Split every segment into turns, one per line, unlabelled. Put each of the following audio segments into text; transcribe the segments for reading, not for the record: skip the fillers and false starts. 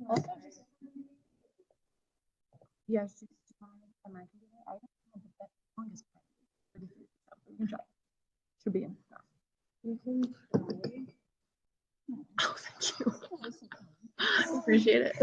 Also, just yes, I don't know the longest part, but if you can try. Should be in. You can try.
Oh, thank you. Appreciate it.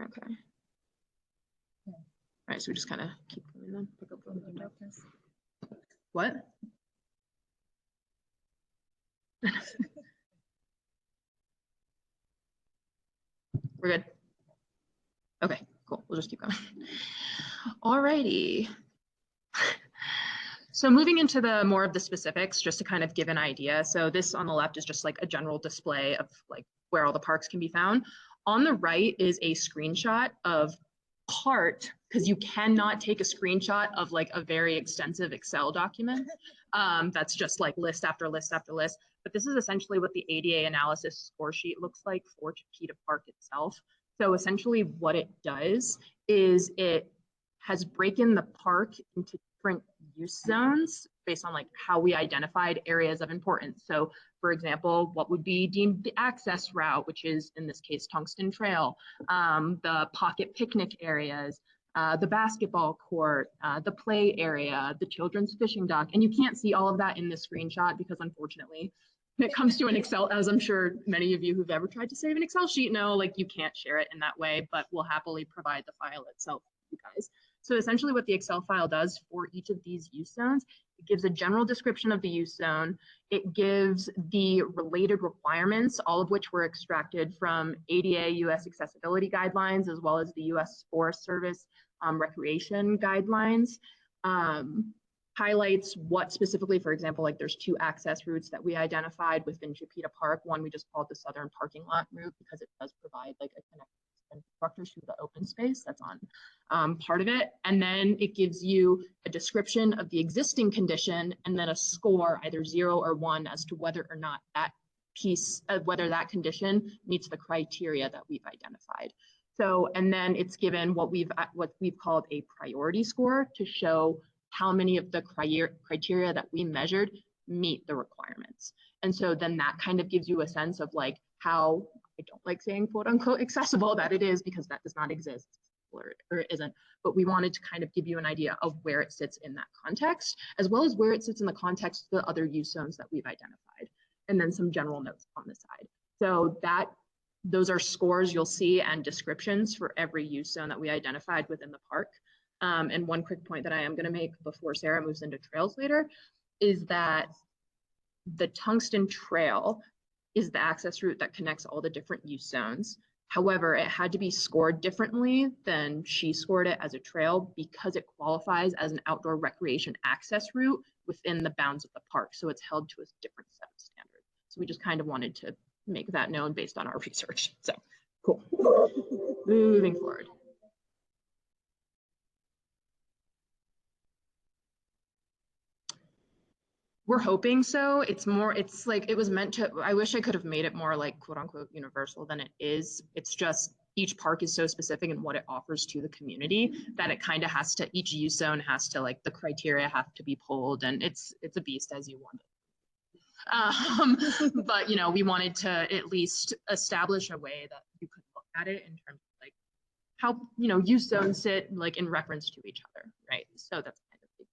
Okay. All right, so we just kind of keep going then. Pick up from the what? We're good. Okay, cool. We'll just keep going. Alrighty. So moving into the more of the specifics, just to kind of give an idea. So this on the left is just like a general display of like where all the parks can be found. On the right is a screenshot of part, because you cannot take a screenshot of like a very extensive Excel document. That's just like list after list after list. But this is essentially what the ADA analysis score sheet looks like for Chipeta Park itself. So essentially what it does is it has broken the park into different use zones based on like how we identified areas of importance. So for example, what would be deemed the access route, which is in this case, Tungsten Trail, the pocket picnic areas, the basketball court, the play area, the children's fishing dock. And you can't see all of that in this screenshot because unfortunately, when it comes to an Excel, as I'm sure many of you who've ever tried to save an Excel sheet know, like you can't share it in that way, but we'll happily provide the file itself for you guys. So essentially what the Excel file does for each of these use zones, it gives a general description of the use zone. It gives the related requirements, all of which were extracted from ADA US accessibility guidelines, as well as the US Forest Service recreation guidelines. Highlights what specifically, for example, like there's 2 access routes that we identified within Chipeta Park. One we just called the Southern Parking Lot route because it does provide like a connection structure to the open space that's on part of it. And then it gives you a description of the existing condition and then a score, either 0 or 1, as to whether or not that piece, whether that condition meets the criteria that we've identified. So, and then it's given what we've called a priority score to show how many of the criteria that we measured meet the requirements. And so then that kind of gives you a sense of like how, I don't like saying quote unquote accessible that it is, because that does not exist or it isn't, but we wanted to kind of give you an idea of where it sits in that context, as well as where it sits in the context of the other use zones that we've identified, and then some general notes on the side. So those are scores you'll see and descriptions for every use zone that we identified within the park. And one quick point that I am going to make before Sarah moves into trails later is that the Tungsten Trail is the access route that connects all the different use zones. However, it had to be scored differently than she scored it as a trail because it qualifies as an outdoor recreation access route within the bounds of the park. So it's held to a different set of standards. So we just kind of wanted to make that known based on our research. So cool. Moving forward. We're hoping so. It's like, it was meant to, I wish I could have made it more like quote unquote universal than it is. It's just each park is so specific in what it offers to the community that it kind of has to, each use zone has to, like, the criteria have to be pulled, and it's a beast as you want it. But you know, we wanted to at least establish a way that you could look at it in terms of like how, you know, use zones sit like in reference to each other, right? So that's kind of what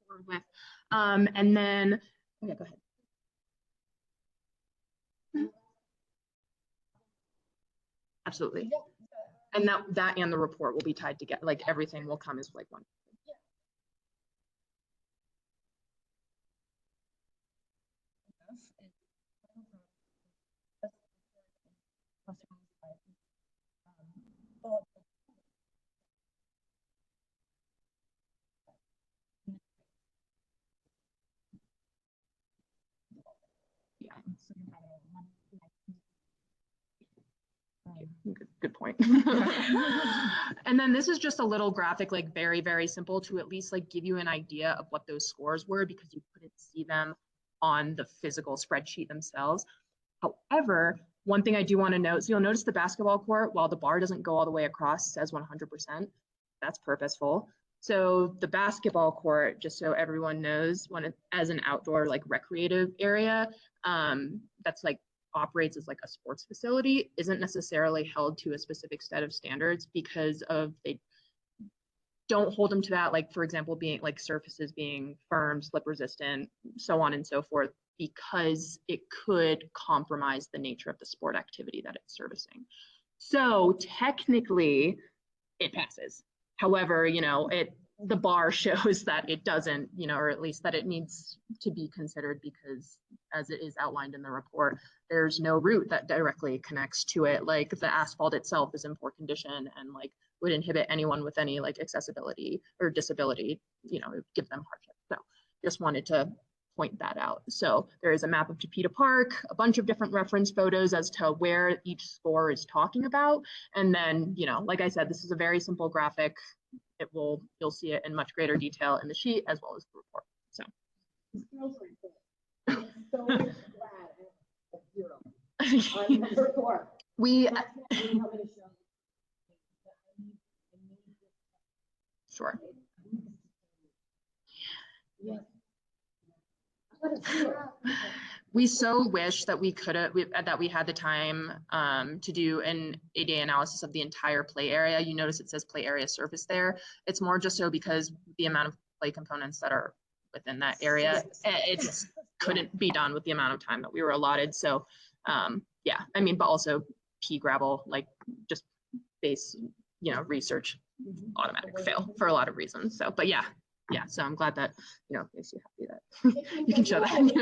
we're with. And then, okay, go ahead. Absolutely. And that and the report will be tied together. Like everything will come as like one. Good point. And then this is just a little graphic, like very, very simple to at least like give you an idea of what those scores were because you couldn't see them on the physical spreadsheet themselves. However, one thing I do want to note, so you'll notice the basketball court, while the bar doesn't go all the way across, says 100%. That's purposeful. So the basketball court, just so everyone knows, as an outdoor like recreative area, that's like operates as like a sports facility, isn't necessarily held to a specific set of standards because of they don't hold them to that, like for example, being like surfaces being firm, slip resistant, so on and so forth, because it could compromise the nature of the sport activity that it's servicing. So technically it passes. However, you know, the bar shows that it doesn't, you know, or at least that it needs to be considered because as it is outlined in the report, there's no route that directly connects to it. Like the asphalt itself is in poor condition and like would inhibit anyone with any like accessibility or disability, you know, give them hardship. So just wanted to point that out. So there is a map of Chipeta Park, a bunch of different reference photos as to where each score is talking about. And then, you know, like I said, this is a very simple graphic. You'll see it in much greater detail in the sheet as well as the report. So. We sure. We so wish that we could have that we had the time to do an ADA analysis of the entire play area. You notice it says play area surface there. It's more just so because the amount of play components that are within that area, it just couldn't be done with the amount of time that we were allotted. So yeah, I mean, but also pea gravel, like just base, you know, research automatic fail for a lot of reasons. So, but yeah, so I'm glad that, you know, makes you happy that you can show that, you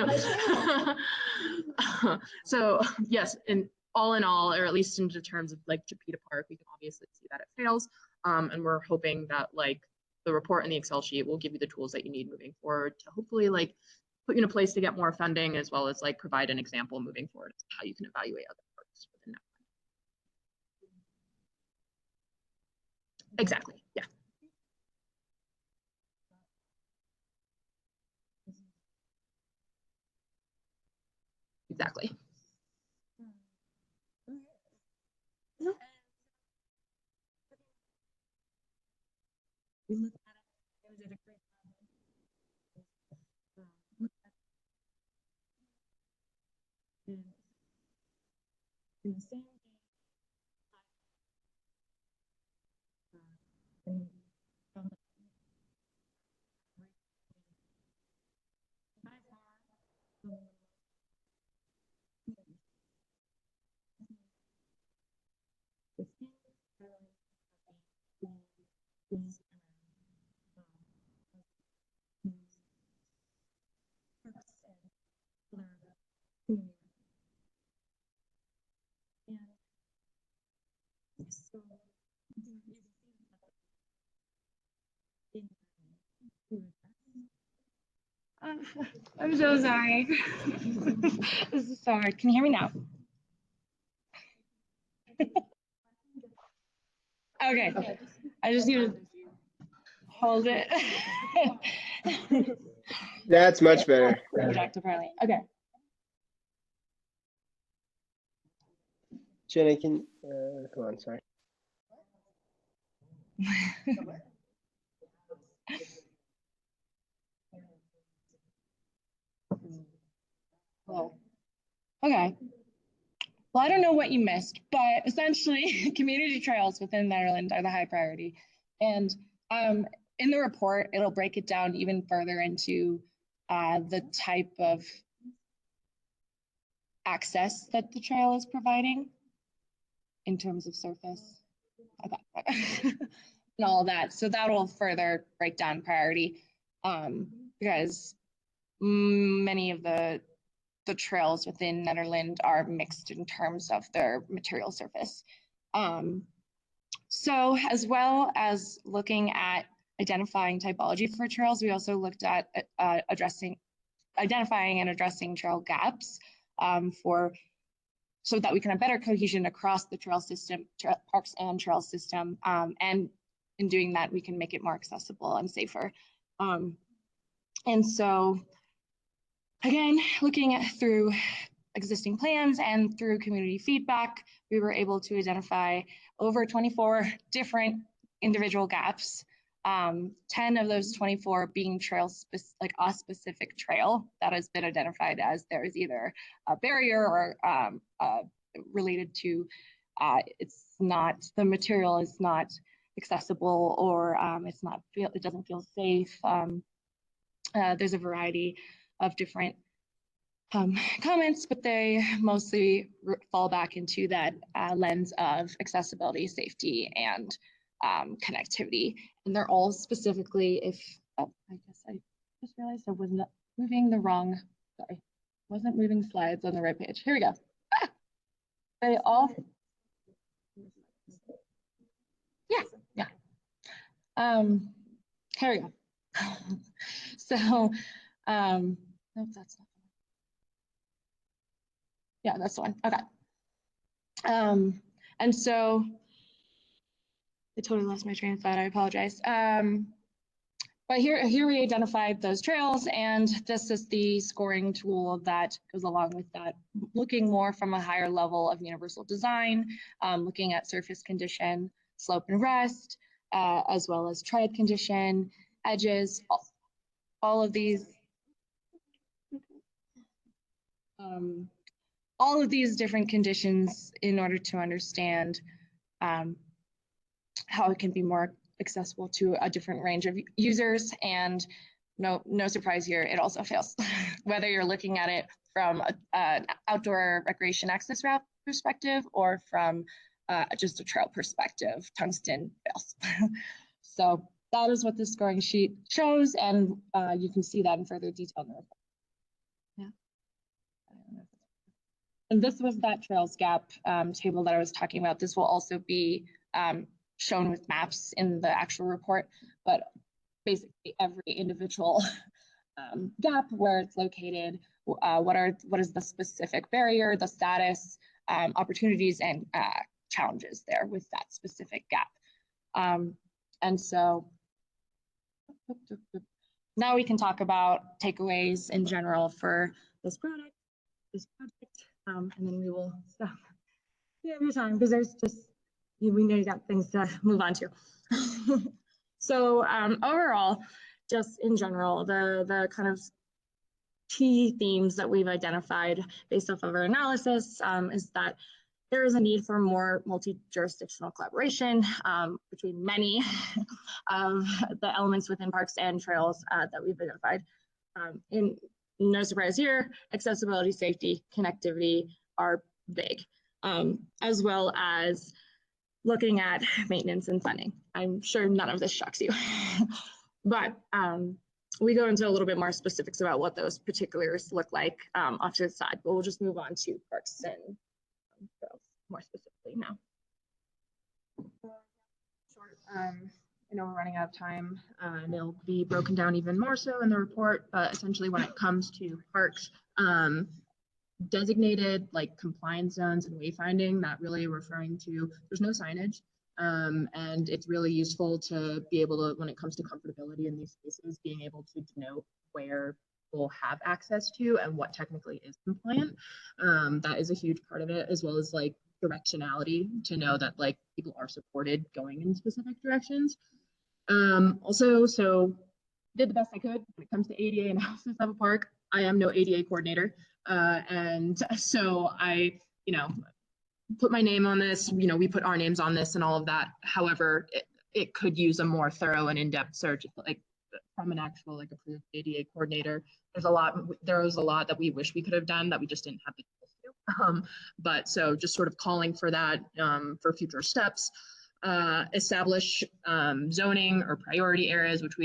know. So yes, in all, or at least in terms of like Chipeta Park, we can obviously see that it fails. And we're hoping that like the report and the Excel sheet will give you the tools that you need moving forward to hopefully like put you in a place to get more funding, as well as like provide an example moving forward of how you can evaluate other parks within that. Exactly, yeah. Exactly.
We looked at it. It was at a great in the same day. I'm so sorry. This is so hard. Can you hear me now? Okay. I just need to hold it.
That's much better.
Project apparently. Okay.
Jenny, come on, sorry.
Well, okay. Well, I don't know what you missed, but essentially community trails within Nederland are the high priority. And in the report, it'll break it down even further into the type of access that the trail is providing in terms of surface and all that. So that will further break down priority because many of the trails within Nederland are mixed in terms of their material surface. So as well as looking at identifying typology for trails, we also looked at identifying and addressing trail gaps. so that we can have better cohesion across the trail system, parks and trail system. And in doing that, we can make it more accessible and safer. And so, again, looking through existing plans and through community feedback, we were able to identify over 24 different individual gaps. 10 of those 24 being like a specific trail that has been identified as there is either a barrier or related to the material is not accessible, or it doesn't feel safe. There's a variety of different comments, but they mostly fall back into that lens of accessibility, safety, and connectivity. And they're all specifically, I guess I just realized I was not moving wasn't moving slides on the right page. Here we go. They all, yeah. Here we go. So, nope, that's not. Yeah, that's the one. Okay. And so I totally lost my train of thought. I apologize. But here we identified those trails, and this is the scoring tool that goes along with that, looking more from a higher level of universal design, looking at surface condition, slope and rest, as well as tread condition, edges, all of these. All of these different conditions in order to understand how it can be more accessible to a different range of users. And no surprise here, it also fails. Whether you're looking at it from an outdoor recreation access route perspective or from just a trail perspective, tungsten fails. So that is what this scoring sheet shows, and you can see that in further detail in the report. Yeah. And this was that trails gap table that I was talking about. This will also be shown with maps in the actual report, but basically every individual gap, where it's located, what is the specific barrier, the status, opportunities, and challenges there with that specific gap. And so now we can talk about takeaways in general for this project. And then we will stop every time, because there's just, we know you got things to move on to. So overall, just in general, the kind of key themes that we've identified based off of our analysis is that there is a need for more multi-jurisdictional collaboration between many of the elements within parks and trails that we've identified. No surprise here, accessibility, safety, connectivity are big, as well as looking at maintenance and funding. I'm sure none of this shocks you, but we go into a little bit more specifics about what those particulars look like off to the side, but we'll just move on to parks and trails more specifically now. Short, I know we're running out of time, and it'll be broken down even more so in the report, but essentially when it comes to parks, designated like compliance zones and wayfinding, that really referring to, there's no signage, and it's really useful to be able to, when it comes to comfortability in these spaces, being able to denote where people have access to and what technically is compliant. That is a huge part of it, as well as like directionality, to know that like people are supported going in specific directions. Also, so did the best I could when it comes to ADA analysis of a park. I am no ADA coordinator, and so I, put my name on this. We put our names on this and all of that. However, it could use a more thorough and in-depth search, like from an actual like approved ADA coordinator. There was a lot that we wish we could have done that we just didn't have the tools to. But so just sort of calling for that for future steps. Establish zoning or priority areas, which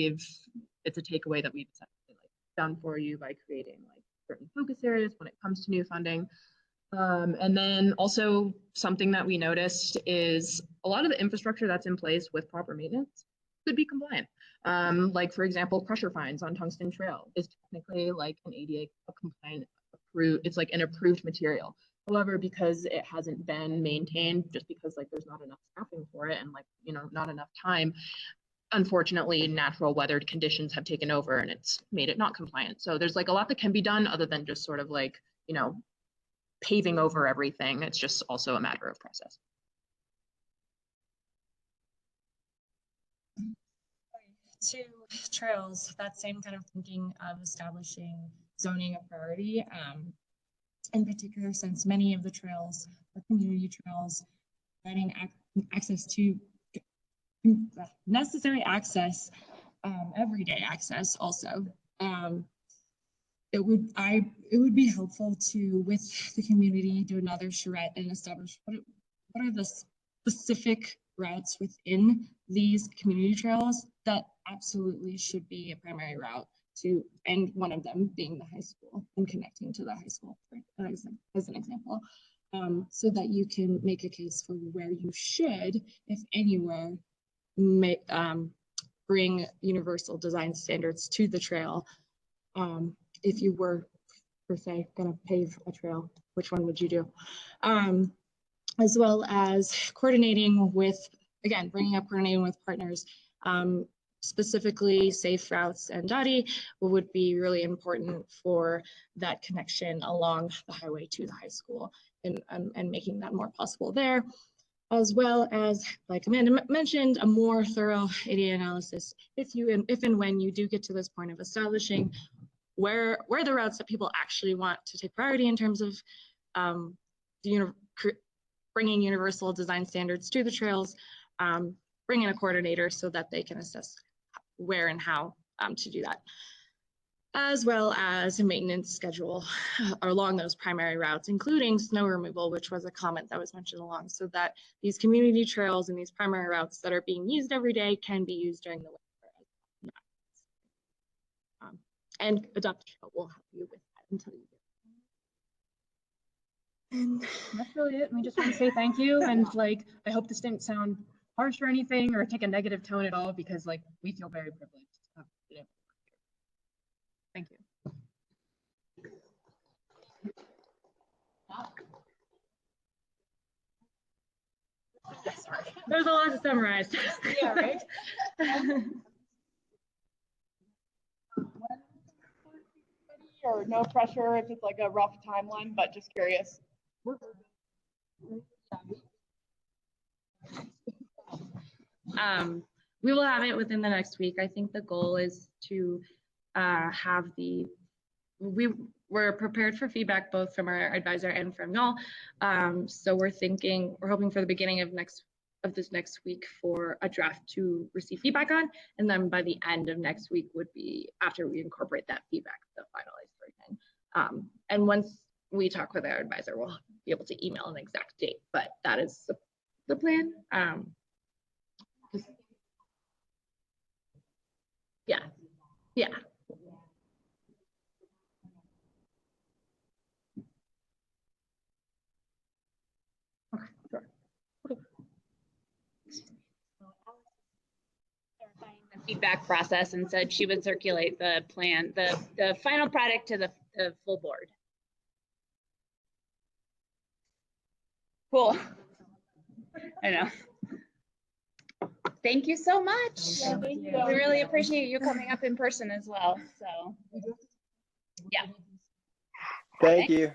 it's a takeaway that we've essentially done for you by creating like certain focus areas when it comes to new funding. And then also something that we noticed is a lot of the infrastructure that's in place with proper maintenance could be compliant. Like for example, pressure fines on Tungsten Trail is technically like an ADA compliant
approved, it's like an approved material. However, because it hasn't been maintained, just because like there's not enough staffing for it and like, you know, not enough time, unfortunately, natural weather conditions have taken over and it's made it not compliant. So there's like a lot that can be done other than just sort of like, you know, paving over everything. It's just also a matter of process.
To trails, that same kind of thinking of establishing zoning a priority. In particular, since many of the trails are community trails, providing access to necessary access, everyday access also. It would be helpful to, with the community, do another charrette and establish what are the specific routes within these community trails that absolutely should be a primary route to, and one of them being the high school and connecting to the high school as an example, so that you can make a case for where you should, if anywhere, bring universal design standards to the trail. If you were, per se, going to pave a trail, which one would you do? As well as coordinating with, again, coordinating with partners, specifically Safe Routes and Dottie would be really important for that connection along the highway to the high school and making that more possible there. As well as, like Amanda mentioned, a more thorough ADA analysis if and when you do get to this point of establishing where the routes that people actually want to take priority in terms of bringing universal design standards to the trails, bring in a coordinator so that they can assess where and how to do that, as well as a maintenance schedule along those primary routes, including snow removal, which was a comment that was mentioned along, so that these community trails and these primary routes that are being used every day can be used during the winter. And Adopt a Trail will help you with that until you get. And
that's really it. We just want to say thank you. And like, I hope this didn't sound harsh or anything or take a negative tone at all, because like we feel very privileged to have been able to work here. Thank you. Sorry.
There's a lot to summarize.
Yeah, right?
Or no pressure if it's like a rough timeline, but just curious.
We will have it within the next week. I think the goal is to have we're prepared for feedback both from our advisor and from y'all. So we're hoping for the beginning of this next week for a draft to receive feedback on, and then by the end of next week would be after we incorporate that feedback, the finalized version. And once we talk with our advisor, we'll be able to email an exact date, but that is the plan. Yeah. Okay, sure.
The feedback process and said she would circulate the plan, the final product to the full board. Cool. I know. Thank you so much.
Yeah, thank you.
We really appreciate you coming up in person as well. So, yeah.
Thank you.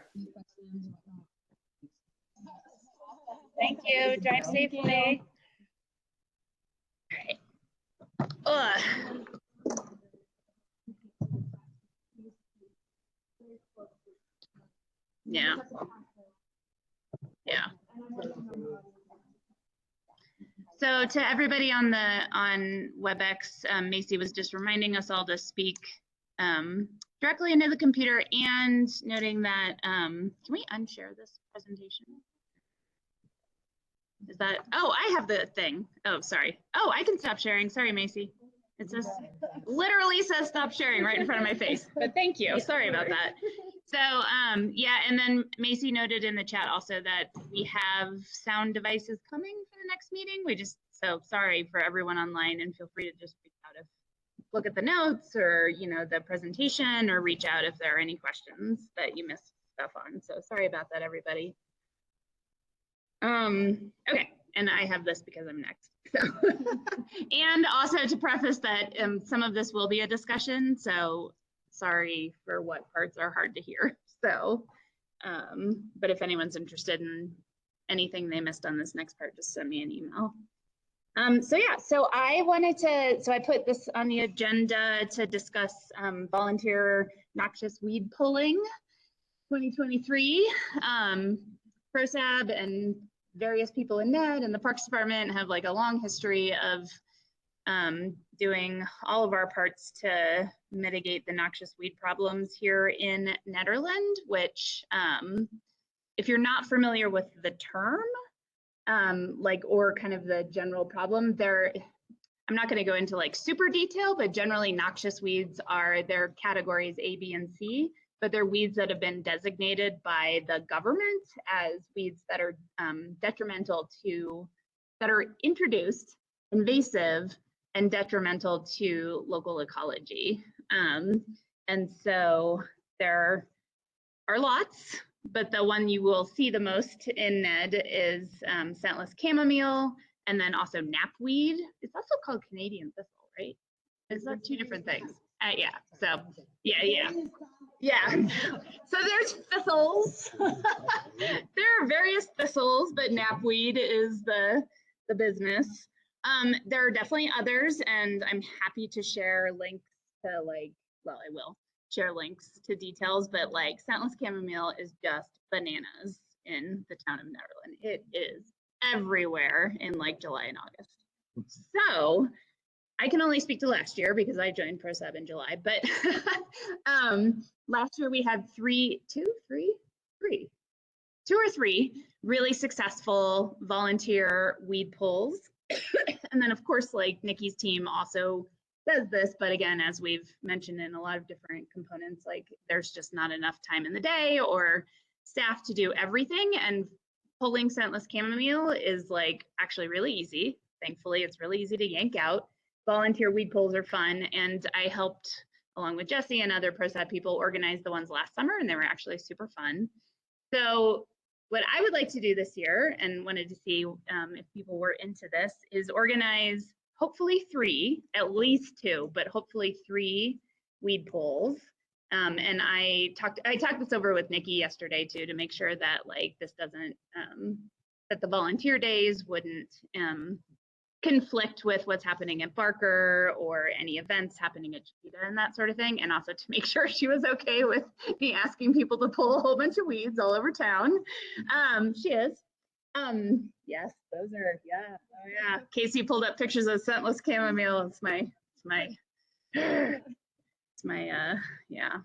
Thank you. Drive safely. All right. Yeah. So to everybody on WebEx, Macy was just reminding us all to speak directly into the computer and noting that, can we unshare this presentation? Is that, oh, I have the thing. Oh, sorry. Oh, I can stop sharing. Sorry, Macy. It just literally says stop sharing right in front of my face, but thank you. Sorry about that. So yeah, and then Macy noted in the chat also that we have sound devices coming for the next meeting. So sorry for everyone online, and feel free to just reach out look at the notes or, the presentation, or reach out if there are any questions that you missed stuff on. So sorry about that, everybody. Okay, and I have this because I'm next. So, and also to preface that some of this will be a discussion, so sorry for what parts are hard to hear. So, but if anyone's interested in anything they missed on this next part, just send me an email. So yeah, so I put this on the agenda to discuss volunteer noxious weed pulling 2023. PROSAB and various people in NED and the Parks Department have like a long history of doing all of our parts to mitigate the noxious weed problems here in Nederland, which if you're not familiar with the term, or kind of the general problem there, I'm not going to go into like super detail, but generally noxious weeds are their categories A, B, and C, but they're weeds that have been designated by the government as weeds that are detrimental to, that are introduced, invasive, and detrimental to local ecology. And so there are lots, but the one you will see the most in NED is scentless chamomile, and then also knapweed. It's also called Canadian thistle, right? Is that two different things? Yeah, so yeah. So there's thistles. There are various thistles, but knapweed is the business. There are definitely others, and I'm happy to share links to I will share links to details, but like scentless chamomile is just bananas in the town of Nederland. It is everywhere in like July and August. So I can only speak to last year because I joined PROSAB in July, but last year we had two or three really successful volunteer weed pulls. And then of course, like Nikki's team also does this, but again, as we've mentioned in a lot of different components, like there's just not enough time in the day or staff to do everything, and pulling scentless chamomile is like actually really easy. Thankfully, it's really easy to yank out. Volunteer weed pulls are fun, and I helped, along with Jesse and other PROSAB people, organize the ones last summer, and they were actually super fun. So what I would like to do this year, and wanted to see if people were into this, is organize hopefully three, at least two, but hopefully three weed pulls. And I talked this over with Nikki yesterday too, to make sure that like this doesn't, that the volunteer days wouldn't conflict with what's happening at Barker or any events happening at Chiquita and that sort of thing. And also to make sure she was okay with me asking people to pull a whole bunch of weeds all over town. She is. Yes, those are, yeah. Oh yeah. Casey pulled up pictures of scentless chamomile. Yeah.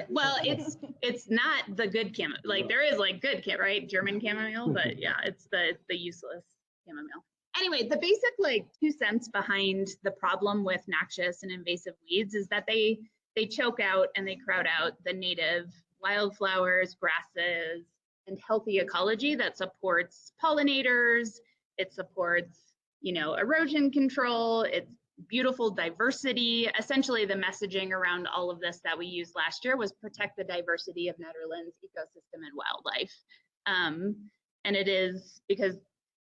Well, it's not the good chamomile. Like there is like good right? German chamomile, but yeah, it's the useless chamomile. Anyway, the basic like 2 cents behind the problem with noxious and invasive weeds is that they choke out and they crowd out the native wildflowers, grasses, and healthy ecology that supports pollinators. It supports, erosion control. It's beautiful diversity. Essentially, the messaging around all of this that we used last year was protect the diversity of Nederland's ecosystem and wildlife. And it is because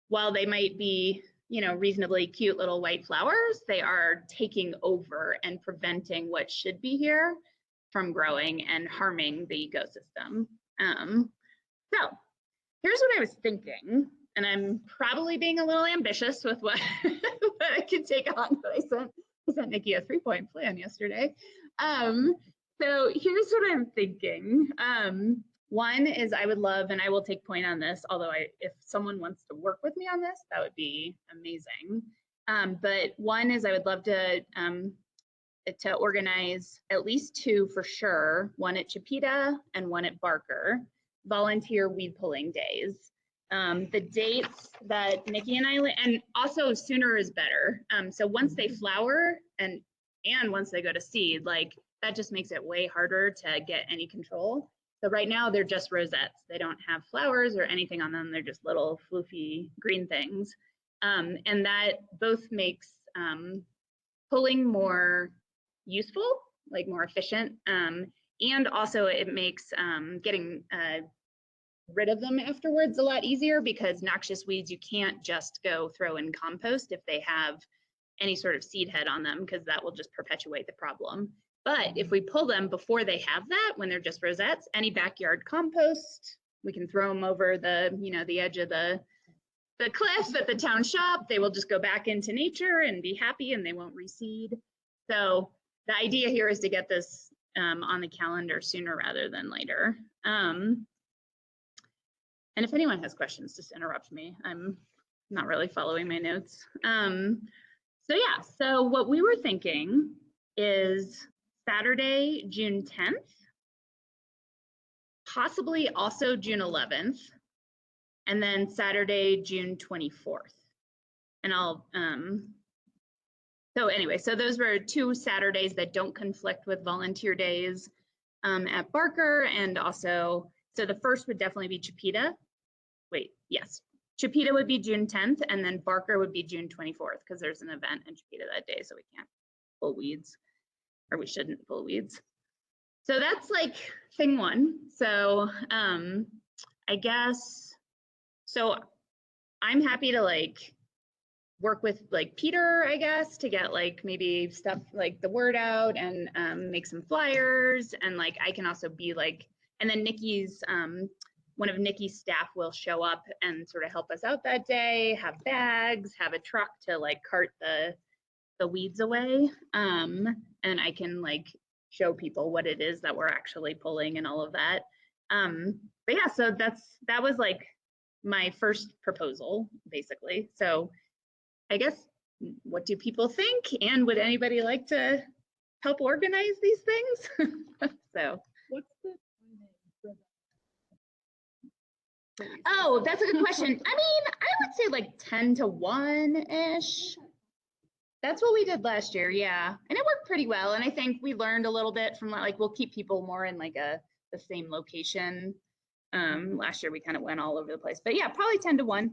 while they might be, reasonably cute little white flowers, they are taking over and preventing what should be here from growing and harming the ecosystem. So here's what I was thinking, and I'm probably being a little ambitious with what, what I can take on, but I sent Nikki a 3-point plan yesterday. So here's what I'm thinking. One is I would love, and I will take point on this, although if someone wants to work with me on this, that would be amazing. But one is I would love to organize at least 2 for sure, one at Chiquita and one at Barker, volunteer weed pulling days. The dates that Nikki and I, and also sooner is better. So once they flower and once they go to seed, like that just makes it way harder to get any control. So right now they're just rosettes. They don't have flowers or anything on them. They're just little floofy green things. And that both makes pulling more useful like more efficient. And also it makes getting rid of them afterwards a lot easier, because noxious weeds, you can't just go throw in compost if they have any sort of seed head on them, because that will just perpetuate the problem. But if we pull them before they have that, when they're just rosettes, any backyard compost, we can throw them over the, you know, the edge of the cliff at the town shop. They will just go back into nature and be happy, and they won't reseed. So the idea here is to get this on the calendar sooner rather than later. And if anyone has questions, just interrupt me. I'm not really following my notes. So yeah, so what we were thinking is Saturday, June 10th, possibly also June 11th, and then Saturday, June 24th. And I'll, so anyway, so those were 2 Saturdays that don't conflict with volunteer days at Barker. And also, so the first would definitely be Chipeta. Wait, yes. Chipeta would be June 10th, and then Barker would be June 24th, because there's an event in Chipeta that day, so we can't pull weeds, or we shouldn't pull weeds. So that's like thing 1. So I guess, so I'm happy to like work with like Peter, I guess, to get like maybe stuff like the word out and make some flyers, and like I can also be like, and then Nikki's one of Nikki's staff will show up and sort of help us out that day, have bags, have a truck to like cart the weeds away. And I can like show people what it is that we're actually pulling and all of that. But yeah, so that was like my first proposal, basically. So I guess, what do people think? And would anybody like to help organize these things? So.
What's the timing for that?
Oh, that's a good question. I mean, I would say like 10 to 1-ish. That's what we did last year, yeah. And it worked pretty well. And I think we learned a little bit from like, we'll keep people more in like the same location. Last year we kind of went all over the place, but yeah, probably 10 to 1.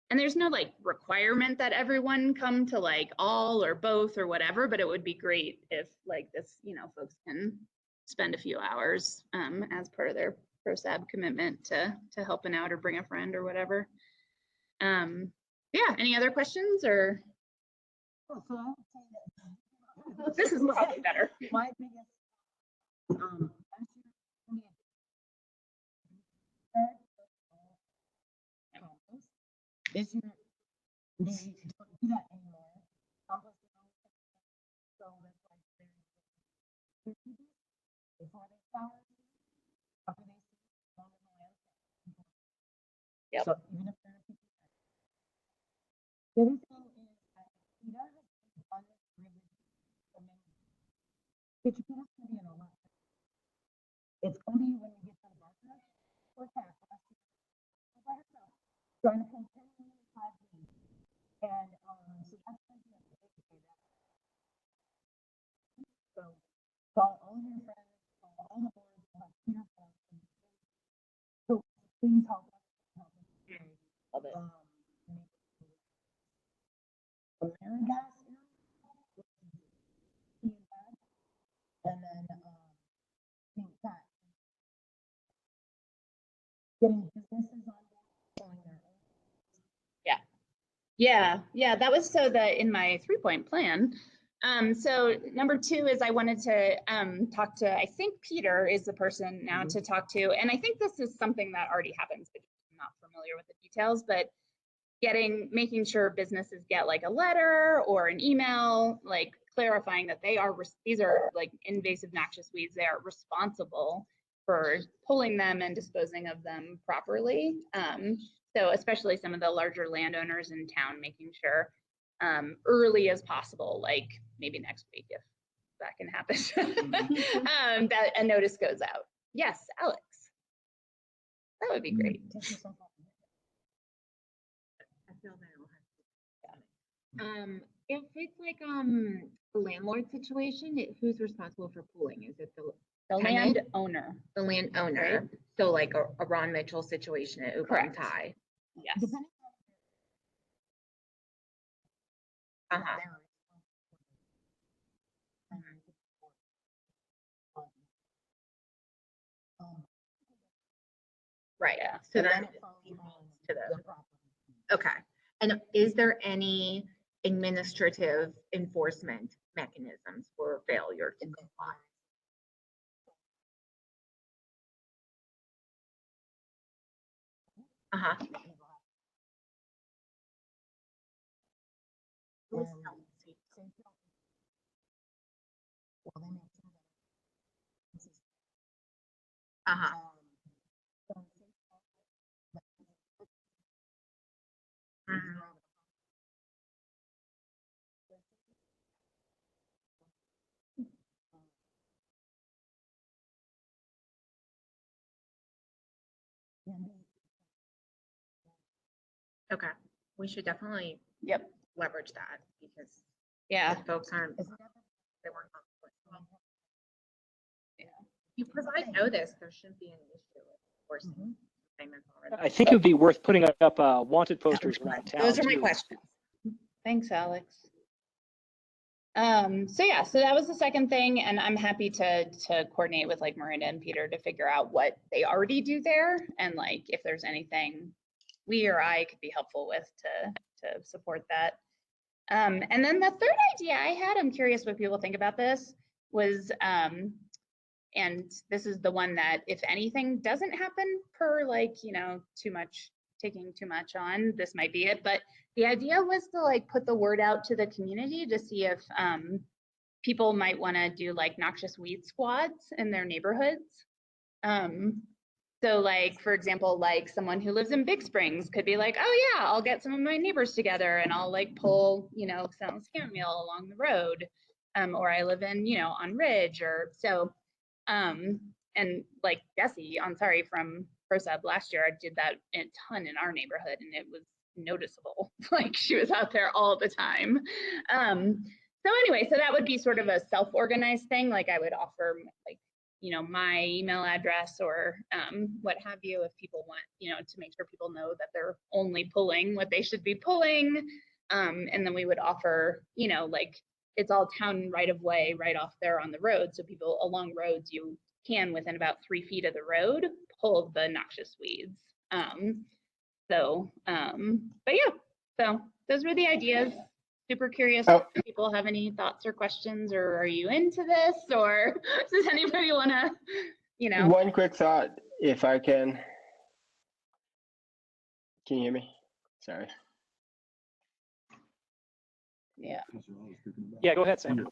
And there's no like requirement that everyone come to like all or both or whatever, but it would be great if like this, you know, folks can spend a few hours as part of their PROSAB commitment to helping out or bring a friend or whatever. Yeah, any other questions or?
Well, so I would say that
This is probably better.
my biggest this year they don't do that anymore. Compost so that's like very before they flower, after they see on the land.
Yep.
So even if they're the other thing is that Chipeta has done this really for many years. Chipeta's gonna be in a lot. It's only when you get to the Barker or Cat by herself, trying to continue 5 weeks. And so that's gonna be a big day that. So call all of your friends, call all the boards, call Peter Parks. So please help us.
Love it.
AmeriGas, and then think that getting businesses on board, selling their own.
Yeah, that was so that in my 3-point plan. So number 2 is I wanted to talk to, I think Peter is the person now to talk to, and I think this is something that already happens, but I'm not familiar with the details, but making sure businesses get like a letter or an email, like clarifying that these are like invasive noxious weeds. They are responsible for pulling them and disposing of them properly. So especially some of the larger landowners in town, making sure early as possible, like maybe next week if that can happen, that a notice goes out. Yes, Alex. That would be great.
Thank you so much.
I feel that will have to. If it's like a landlord situation, who's responsible for pooling? Is it the tenant?
Landowner.
The landowner? So like a Ron Mitchell situation at
Correct.
Ubantai.
Yes.
Depending on
Right,
Yeah.
so
And
then
then it follows on
to the,
the property.
okay. And is there any administrative enforcement mechanisms for failure to comply? Uh-huh.
And safety officers, well, they make sure that this is,
Uh-huh.
some safety officers,
Mhm.
and
Okay, we should definitely
Yep.
leverage that because
Yeah.
if folks aren't,
is that
they weren't. You provide notice, there shouldn't be any issue with enforcing payments already.
I think it would be worth putting up wanted posters around town.
Those are my
too.
questions. Thanks, Alex. So yeah, so that was the second thing, and I'm happy to coordinate with like Miranda and Peter to figure out what they already do there, and like if there's anything we or I could be helpful with to support that. And then the third idea I had, I'm curious what people think about this, was and this is the one that if anything doesn't happen per like, you know, taking too much on, this might be it. But the idea was to like put the word out to the community to see if people might want to do like noxious weed squads in their neighborhoods. So like, for example, like someone who lives in Big Springs could be like, oh yeah, I'll get some of my neighbors together and I'll like pull, you know, some chamomile along the road. Or I live in, you know, on Ridge or so. And like Jessie, I'm sorry, from PROSAB last year, I did that a ton in our neighborhood and it was noticeable. Like she was out there all the time. So anyway, so that would be sort of a self-organized thing. Like I would offer like, you know, my email address or what have you, if people want, you know, to make sure people know that they're only pulling what they should be pulling. And then we would offer, you know, like it's all town right of way right off there on the road. So people along roads, you can within about 3 feet of the road, pull the noxious weeds. But yeah, so those were the ideas. Super curious
Oh.
if people have any thoughts or questions, or are you into this, or does anybody want to, you know?
One quick thought, if I can. Can you hear me? Sorry.
Yeah.
Yeah, go ahead, Sam.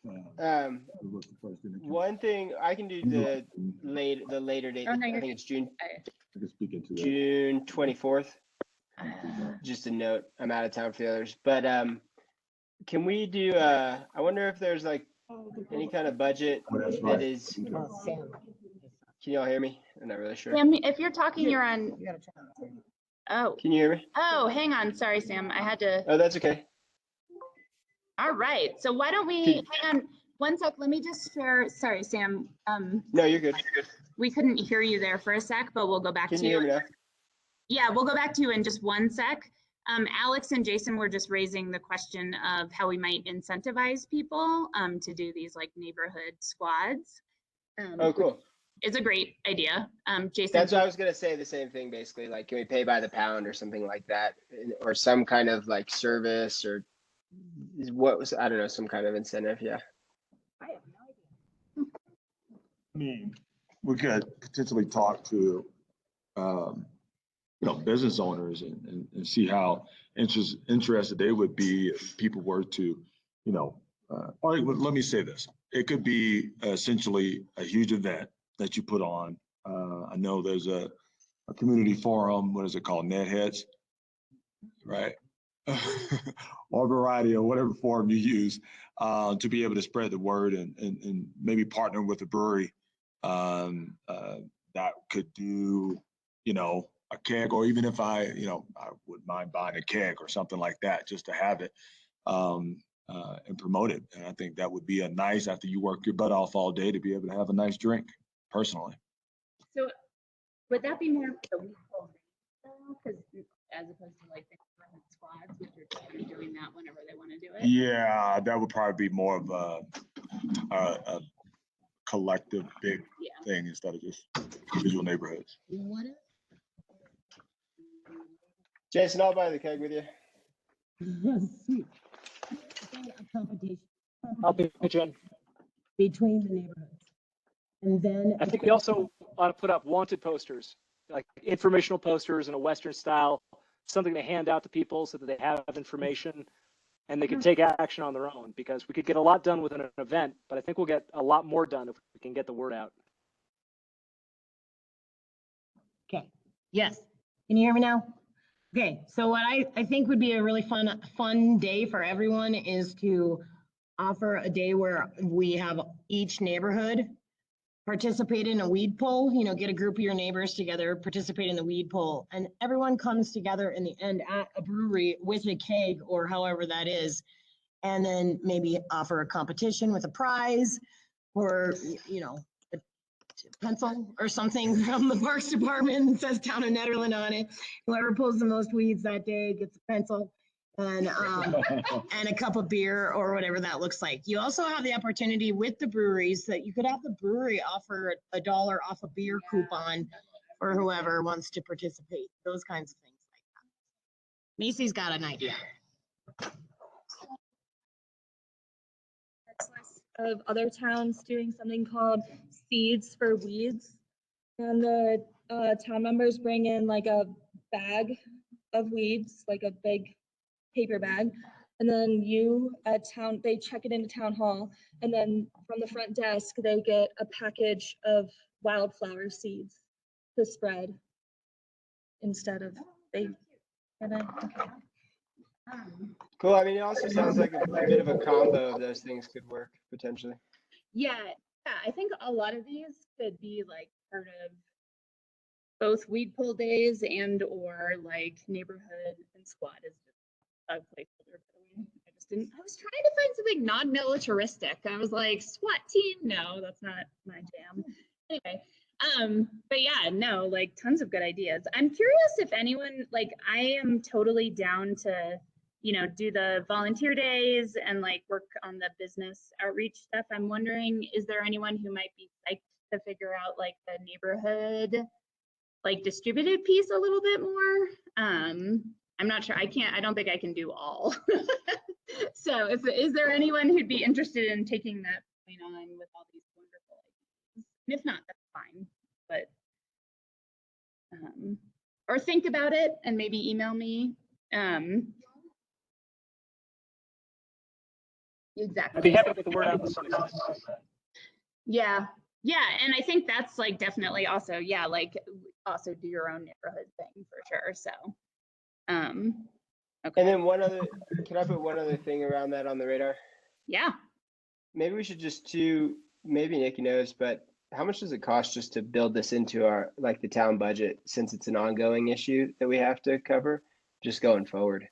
One thing I can do the later date.
Oh, no,
I
you're
think it's June
I can speak into that.
June 24th. Just a note, I'm out of town for the others, but can we do? I wonder if there's like any kind of budget
Oh, that's
that
right.
is.
well, Sam,
Can y'all hear me? I'm not really sure.
Sam, if you're talking, you're on.
you gotta turn it on.
Oh,
Can you hear me?
oh, hang on. Sorry, Sam. I had to.
Oh, that's okay.
All right. So why don't we hang on one sec? Let me just share. Sorry, Sam.
No, you're good.
We couldn't hear you there for a sec, but we'll go back
Can
to
you hear me now?
Yeah, we'll go back to you in just one sec. Alex and Jason were just raising the question of how we might incentivize people to do these like neighborhood squads.
Oh, cool.
It's a great idea. Jason.
That's what I was gonna say. The same thing, basically. Like, can we pay by the pound or something like that, or some kind of like service, or what was I don't know, some kind of incentive? Yeah.
I have no idea.
I mean, we could potentially talk to, business owners and see how interested they would be if people were to, or let me say this. It could be essentially a huge event that you put on. I know there's a community forum, what is it called? Netheads, right? Or variety or whatever form you use to be able to spread the word and maybe partner with a brewery that could do, a keg, or even if I wouldn't mind buying a keg or something like that just to have it and promote it. And I think that would be a nice, after you work your butt off all day, to be able to have a nice drink, personally.
So would that be more of the weekend because as opposed to like the neighborhood squads, which are just kind of doing that whenever they want to do it?
Yeah, that would probably be more of a collective big thing instead of just individual neighborhoods.
What if
Jason, I'll buy the keg with you.
Sweet. A competition
I'll pitch in.
between the neighborhoods. And then.
I think we also ought to put up wanted posters, like informational posters in a Western style, something to hand out to people so that they have information and they can take action on their own, because we could get a lot done with an event, but I think we'll get a lot more done if we can get the word out.
Okay, yes. Can you hear me now? Okay, so what I think would be a really fun day for everyone is to offer a day where we have each neighborhood participate in a weed pull, you know, get a group of your neighbors together, participate in the weed pull, and everyone comes together in the end at a brewery with a keg or however that is, and then maybe offer a competition with a prize or, you know, a pencil or something from the Parks Department that says Town of Nederland on it. Whoever pulls the most weeds that day gets a pencil and and a cup of beer or whatever that looks like. You also have the opportunity with the breweries that you could have the brewery offer $1 off a beer coupon for whoever wants to participate. Those kinds of things like that. Macy's got an idea.
Of other towns doing something called Seeds for Weeds. And the town members bring in like a bag of weeds, like a big paper bag. And then they check it into town hall. And then from the front desk, they get a package of wildflower seeds to spread instead of
Cool. I mean, it also sounds like a bit of a combo of those things could work potentially.
Yeah, I think a lot of these could be like part of both weed pull days and or like neighborhood and squad is just a placeholder. I was trying to find something non-militaristic. I was like, SWAT team? No, that's not my jam. Anyway, but yeah, no, like tons of good ideas. I'm curious if anyone, like I am totally down to, you know, do the volunteer days and like work on the business outreach stuff. I'm wondering, is there anyone who might be psyched to figure out like the neighborhood, like distributed piece a little bit more? I'm not sure. I don't think I can do all. So is there anyone who'd be interested in taking that point on with all these wonderful ideas? And if not, that's fine. But or think about it and maybe email me. Exactly.
I'd be happy to get the word out to some extent.
Yeah, and I think that's like definitely also, yeah, like also do your own neighborhood thing for sure. So okay.
And then can I put one other thing around that on the radar?
Yeah.
Maybe we should maybe Nikki knows, but how much does it cost just to build this into our, like the town budget, since it's an ongoing issue that we have to cover just going forward?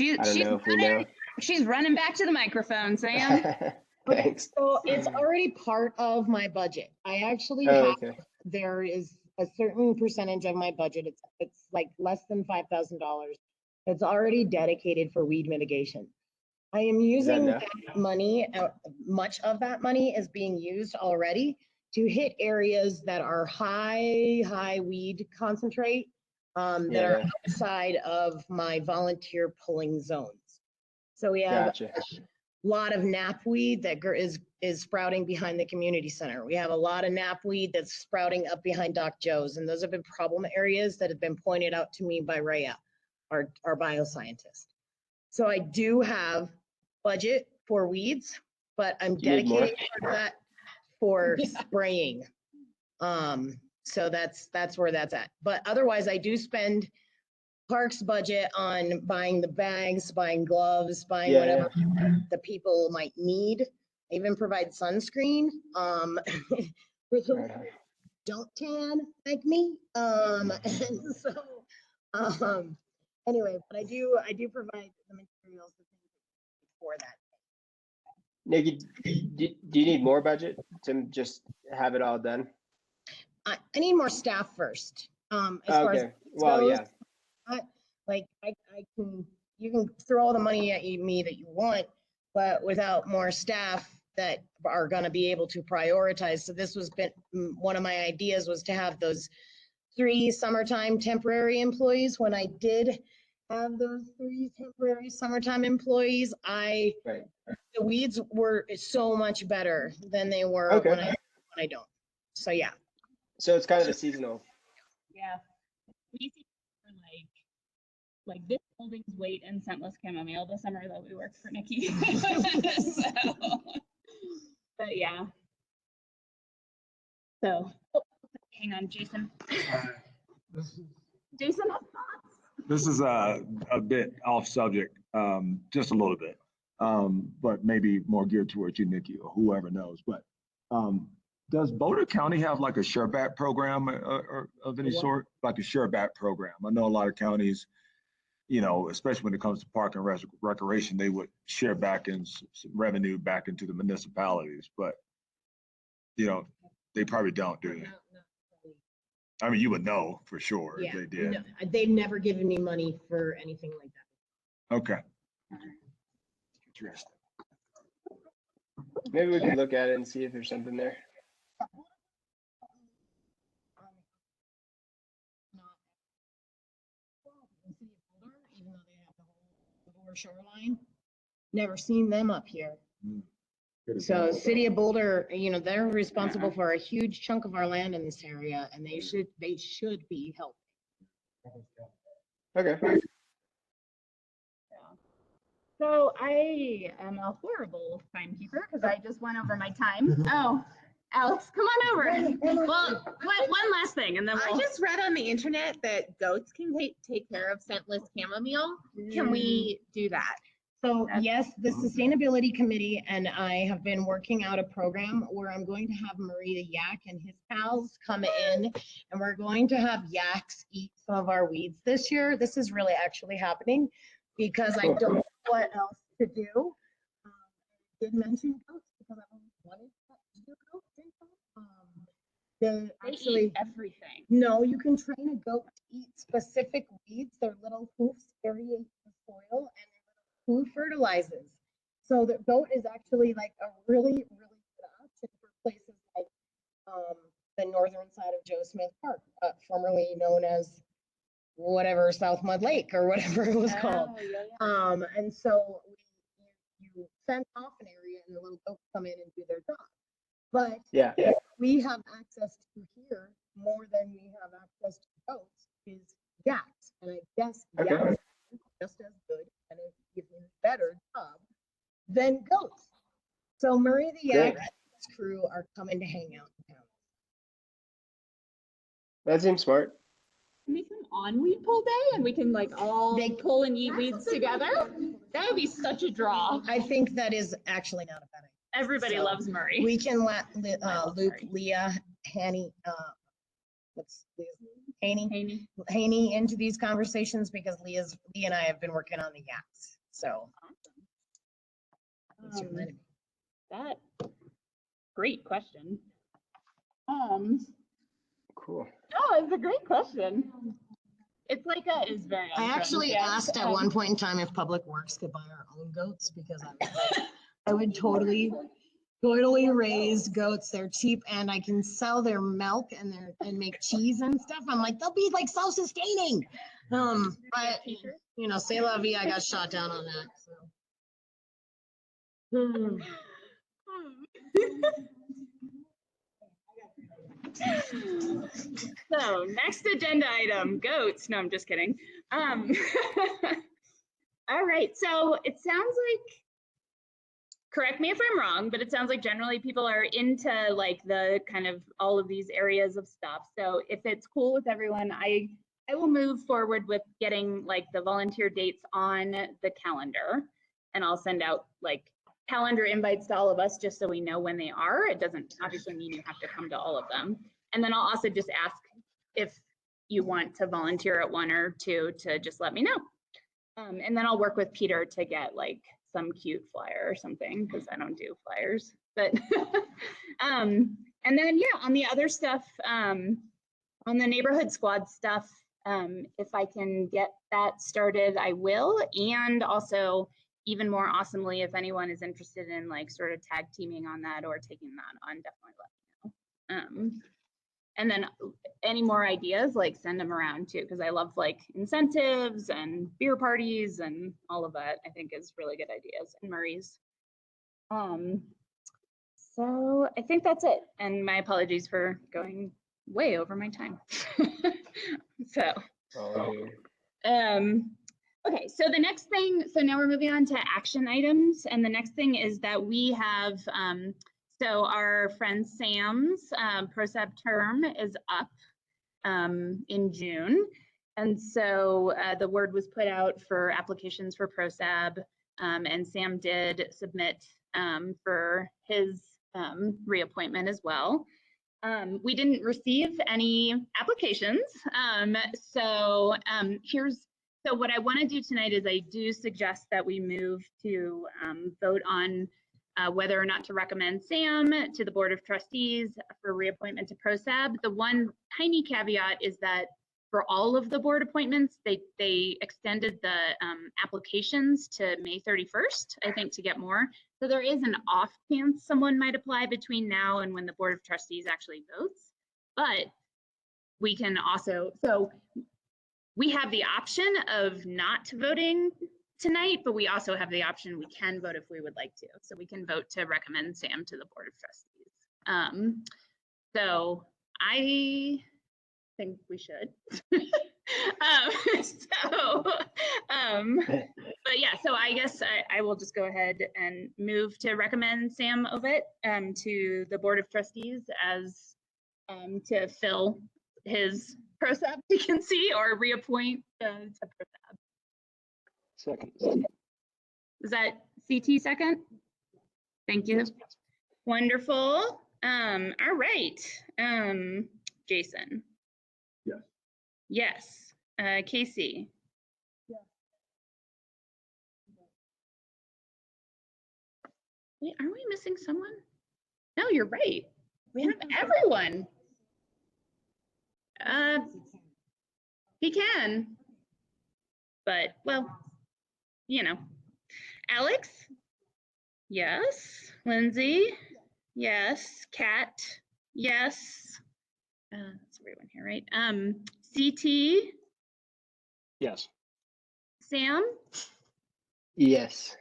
I don't know if we know.
She's running back to the microphone, Sam.
Thanks.
So it's already part of my budget. I actually there is a certain percentage of my budget. It's like less than $5,000. It's already dedicated for weed mitigation. I am using that money, much of that money is being used already to hit areas that are high weed concentrate that are outside of my volunteer pulling zones. So we have a lot of knapweed that is sprouting behind the community center. We have a lot of knapweed that's sprouting up behind Doc Joe's, and those have been problem areas that have been pointed out to me by Rhea, our bioscientist. So I do have budget for weeds, but I'm dedicating that for spraying. So that's where that's at. But otherwise, I do spend Parks budget on buying the bags, buying gloves, buying whatever the people might need. I even provide sunscreen for those who don't tan like me. And so anyway, but I do provide the materials for that.
Nikki, do you need more budget to just have it all done?
I need more staff first. As far as goes, you can throw all the money at me that you want, but without more staff that are going to be able to prioritize. So this was one of my ideas was to have those 3 summertime temporary employees. When I did have those 3 temporary summertime employees,
Right.
the weeds were so much better than they were
Okay.
when I don't. So yeah.
So it's kind of a seasonal.
Yeah. We see for like this holdings weight and scentless chamomile the summer that we worked for Nikki. So, but yeah. So, oh, hang on, Jason. Jason has thoughts.
This is a bit off subject, just a little bit, but maybe more geared towards you, Nikki, or whoever knows. But does Boulder County have like a SureBat program or of any sort, like a SureBat program? I know a lot of counties, you know, especially when it comes to park and recreation, they would share back in some revenue back into the municipalities, but you know, they probably don't, do they? I mean, you would know for sure if
Yeah,
they did.
no, they've never given me money for anything like that.
Okay. Interesting.
Maybe we can look at it and see if there's something there.
Even though they have the whole shoreline, never seen them up here.
Good
So
example.
City of Boulder, you know, they're responsible for a huge chunk of our land in this area, and they should be helped.
Okay.
So I am a horrible timekeeper because I just went over my time. Oh, Alex, come on over. Well, one last thing, and then
I
we'll.
just read on the internet that goats can take care of scentless chamomile. Can we do that?
So yes, the Sustainability Committee and I have been working out a program where I'm going to have Murray the yak and his pals come in, and we're going to have yaks eat some of our weeds this year. This is really actually happening because I don't know what else to do. I did mention goats because I always wanted to do goats in town.
They
Actually,
eat everything.
no, you can train a goat to eat specific weeds. Their little hoofs aerate the soil, and who fertilizes. So the goat is actually like a really, really good option for places like the northern side of Joe Smith Park, formerly known as whatever South Mud Lake or whatever it was called. And so you fence off an area and the little goats come in and do their job. But
Yeah.
we have access to here more than we have access to goats is yaks. And I guess
Okay.
yaks are just as good and even better job than goats. So Murray the yak
Great.
and his crew are coming to hang out in town.
That seems smart.
Make them on weed pull day, and we can like all
They-
pull and eat weeds together. That would be such a draw.
I think that is actually not a bad idea.
Everybody
So,
loves Murray.
We can let
love
Luke,
Murray.
Leah, Hanny, what's Leah's name?
Haney.
Haney into these conversations because Leah and I have been working on the yaks. So thanks for letting me.
That great question.
Cool.
Oh, it's a great question. It's like is very.
I actually
yeah.
asked at one point in time if Public Works could buy our own goats because I was like, I would totally raise goats. They're cheap and I can sell their milk and make cheese and stuff. I'm like, they'll be like self-sustaining. But you know, c'est la vie, I got shot down on that. So.
So next agenda item, goats. No, I'm just kidding. All right, so it sounds like, correct me if I'm wrong, but it sounds like generally people are into like the kind of all of these areas of stuff. So if it's cool with everyone, I will move forward with getting like the volunteer dates on the calendar, and I'll send out like calendar invites to all of us just so we know when they are. It doesn't obviously mean you have to come to all of them. And then I'll also just ask if you want to volunteer at one or two to just let me know. And then I'll work with Peter to get like some cute flyer or something because I don't do flyers. But and then yeah, on the other stuff, on the neighborhood squad stuff, if I can get that started, I will. And also, even more awesomely, if anyone is interested in like sort of tag teaming on that or taking that on, definitely let me know. And then any more ideas, like send them around too, because I love like incentives and beer parties and all of that. I think is really good ideas. And Murray's. So I think that's it. And my apologies for going way over my time. So, okay, so the next thing, so now we're moving on to action items. And the next thing is that we have, so our friend Sam's PROSAB term is up in June. And so the word was put out for applications for PROSAB, and Sam did submit for his reappointment as well. We didn't receive any applications. So what I want to do tonight is I do suggest that we move to vote on whether or not to recommend Sam to the Board of Trustees for reappointment to PROSAB. The one tiny caveat is that for all of the board appointments, they extended the applications to May 31st, I think, to get more. So there is an off chance someone might apply between now and when the Board of Trustees actually votes. But we can also, so we have the option of not voting tonight, but we also have the option we can vote if we would like to. So we can vote to recommend Sam to the Board of Trustees. So I think we should. But yeah, so I guess I will just go ahead and move to recommend Sam Ovitt to the Board of Trustees as to fill his PROSAB vacancy or reappoint to PROSAB.
Second.
Is that CT second? Thank you. Wonderful. All right. Jason.
Yes.
Yes. Casey.
Yes.
Wait, are we missing someone? No, you're right. We have everyone. He can, but well, you know. Alex? Yes. Lindsay? Yes. Kat? Yes. That's everyone here, right? CT?
Yes.
Sam?
Yes.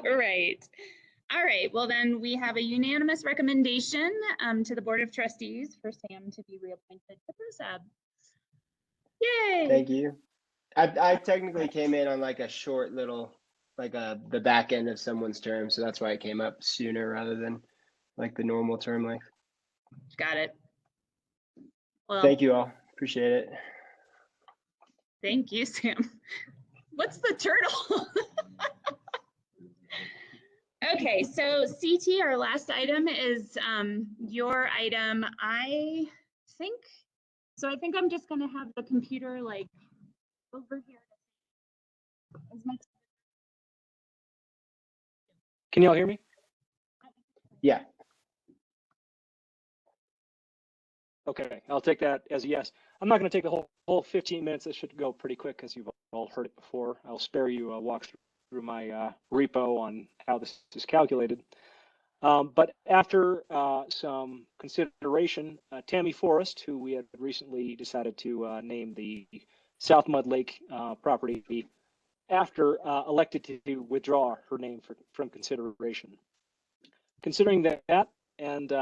Right. All right. Well, then we have a unanimous recommendation to the Board of Trustees for Sam to be reappointed to PROSAB. Yay.
Thank you. I technically came in on like a short little, like the back end of someone's term, so that's why it came up sooner rather than like the normal term length.
Got it. Well,
Thank you all. Appreciate it.
thank you, Sam. What's the turtle? Okay, so CT, our last item is your item. I think I'm just gonna have the computer like over here. As much.
Can y'all hear me?
Yeah.
Okay, I'll take that as a yes. I'm not going to take the whole 15 minutes. This should go pretty quick because you've all heard it before. I'll spare you a walk through my repo on how this is calculated. But after some consideration, Tammy Forrest, who we had recently decided to name the South Mud Lake property, after elected to withdraw her name from consideration. Considering that and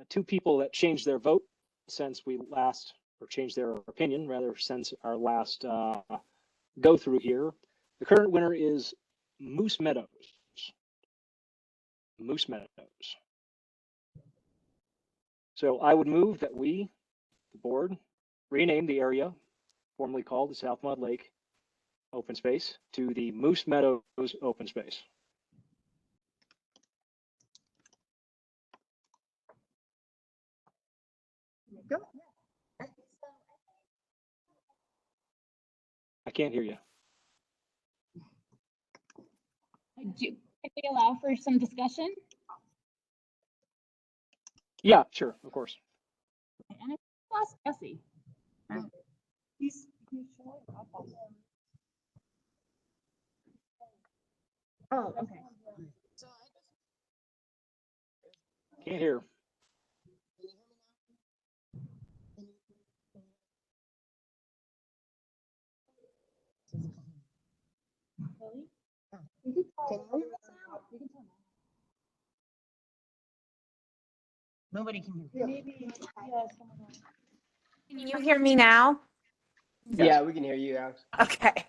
two people that changed their vote since we last, or changed their opinion rather, since our last go through here, the current winner is Moose Meadows. Moose Meadows. So I would move that we, the board, rename the area formerly called the South Mud Lake Open Space to the Moose Meadows Open Space. I can't hear you.
Can we allow for some discussion?
Yeah, sure, of course.
And I lost Jesse.
He's showing up on them.
Oh, okay.
Can't hear.
Nobody can hear.
Maybe, yeah, someone else.
Can you hear me now?
Yeah, we can hear you, Alex.
Okay.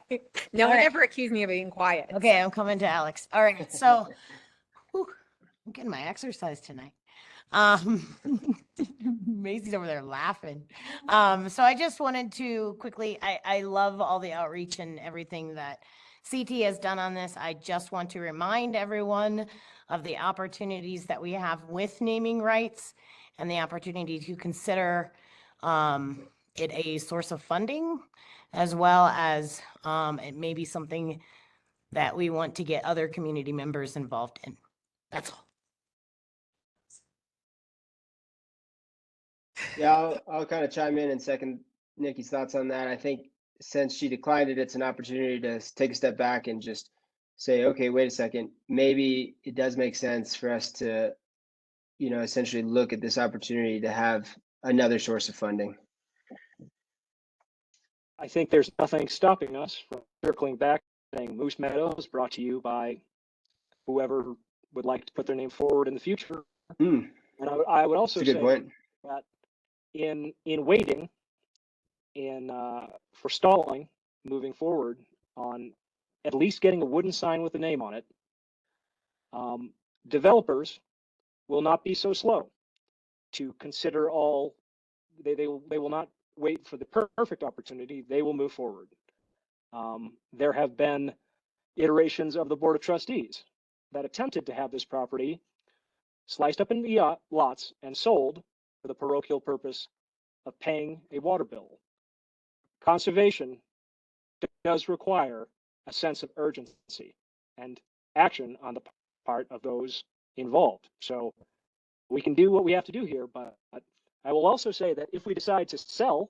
No
All
one
right.
ever accused me of being quiet.
Okay, I'm coming to Alex. All right, so whew, I'm getting my exercise tonight. Macy's over there laughing. So I just wanted to quickly, I love all the outreach and everything that CT has done on this. I just want to remind everyone of the opportunities that we have with naming rights and the opportunity to consider it a source of funding, as well as it may be something that we want to get other community members involved in. That's all.
Yeah, I'll kind of chime in and second Nikki's thoughts on that. I think since she declined it, it's an opportunity to take a step back and just say, okay, wait a second, maybe it does make sense for us to, essentially look at this opportunity to have another source of funding.
I think there's nothing stopping us from circling back, saying Moose Meadows brought to you by whoever would like to put their name forward in the future.
Hmm,
And I would also
that's a good
say
point.
that in waiting, for stalling, moving forward on at least getting a wooden sign with the name on it, developers will not be so slow to consider all. They will not wait for the perfect opportunity. They will move forward. There have been iterations of the Board of Trustees that attempted to have this property sliced up into lots and sold for the parochial purpose of paying a water bill. Conservation does require a sense of urgency and action on the part of those involved. So we can do what we have to do here, but I will also say that if we decide to sell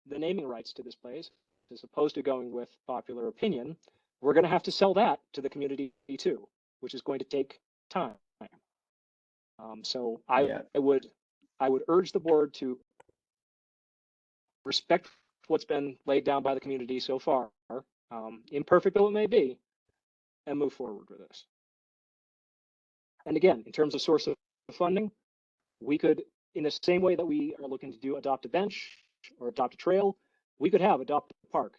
the naming rights to this place, as opposed to going with popular opinion, we're going to have to sell that to the community too, which is going to take time. So
Yeah.
I would urge the board to respect what's been laid down by the community so far, imperfect though it may be, and move forward with this. And again, in terms of source of funding, we could, in the same way that we are looking to do adopt a bench or adopt a trail, we could have adopt a park.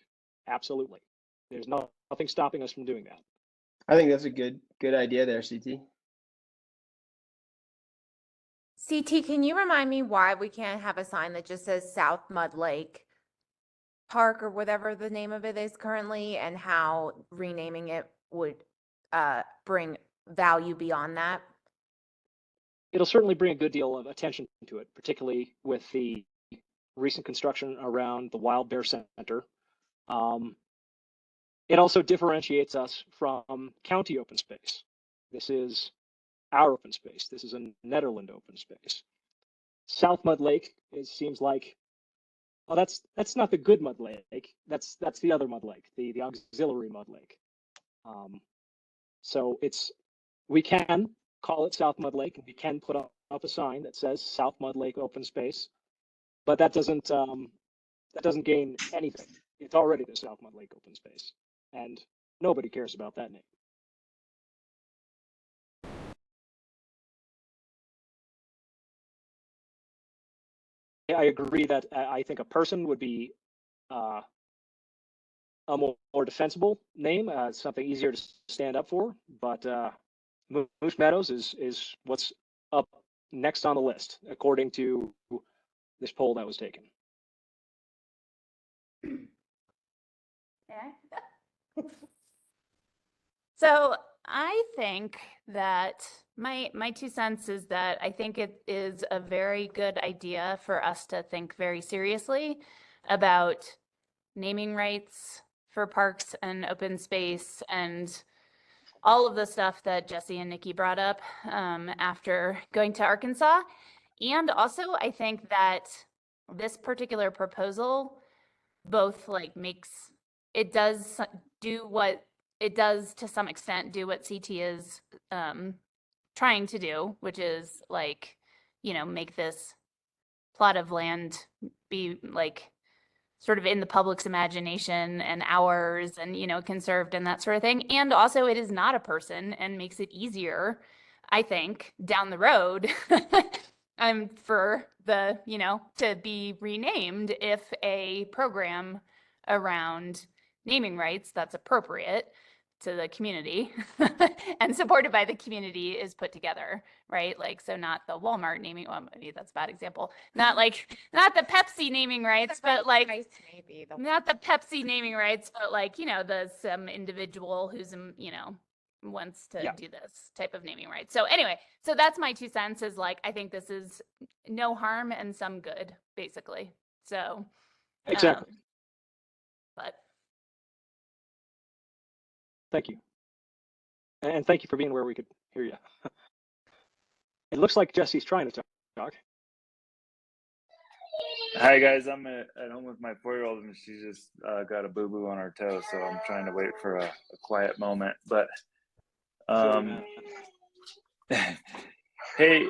Absolutely. There's nothing stopping us from doing that.
I think that's a good idea there, CT.
CT, can you remind me why we can't have a sign that just says South Mud Lake Park or whatever the name of it is currently, and how renaming it would bring value beyond that?
It'll certainly bring a good deal of attention to it, particularly with the recent construction around the Wild Bear Center. It also differentiates us from county open space. This is our open space. This is a Nederland open space. South Mud Lake, it seems like, oh, that's not the good Mud Lake. That's the other Mud Lake, the auxiliary Mud Lake. So we can call it South Mud Lake, and we can put up a sign that says South Mud Lake Open Space, but that doesn't gain anything. It's already the South Mud Lake Open Space, and nobody cares about that name. I agree that I think a person would be a more defensible name, something easier to stand up for, but Moose Meadows is what's up next on the list, according to this poll that was taken.
Yeah. So I think that my 2 cents is that I think it is a very good idea for us to think very seriously about naming rights for parks and open space and all of the stuff that Jesse and Nikki brought up after going to Arkansas. And also, I think that this particular proposal both it does do what it does to some extent, do what CT is trying to do, which is make this plot of land be sort of in the public's imagination and ours and, conserved and that sort of thing. And also it is not a person and makes it easier, I think, down the road for the, to be renamed if a program around naming rights that's appropriate to the community and supported by the community is put together, right? Like, so not the Walmart naming, well, maybe that's a bad example. Not the Pepsi naming rights, but like,
Maybe
not the Pepsi naming rights, but like, some individual who's, wants to do this type of naming rights. So anyway, so that's my 2 cents is like, I think this is no harm and some good, basically. So.
Exactly.
But.
Thank you. And thank you for being where we could hear you. It looks like Jesse's trying to talk.
Hi guys, I'm at home with my 4-year-old and she's just got a boo-boo on her toe, so I'm trying to wait for a quiet moment. But hey,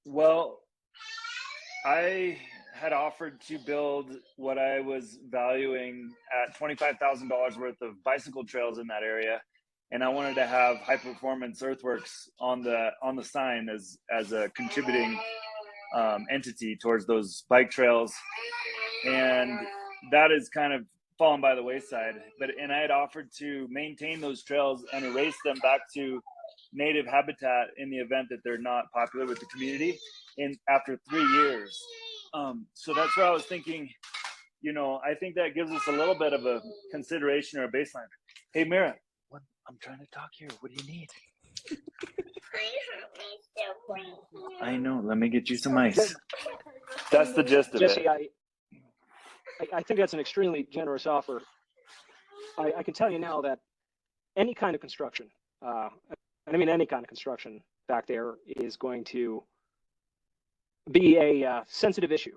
well, I had offered to build what I was valuing at $25,000 worth of bicycle trails in that area, and I wanted to have High Performance Earthworks on the sign as a contributing entity towards those bike trails, and that is kind of fallen by the wayside. And I had offered to maintain those trails and erase them back to native habitat in the event that they're not popular with the community after 3 years. So that's where I was thinking, I think that gives us a little bit of a consideration or a baseline. Hey, Mira, I'm trying to talk here. What do you need? I know. Let me get you some ice. That's the gist of
Jesse,
it.
I think that's an extremely generous offer. I can tell you now that any kind of construction, any kind of construction back there is going to be a sensitive issue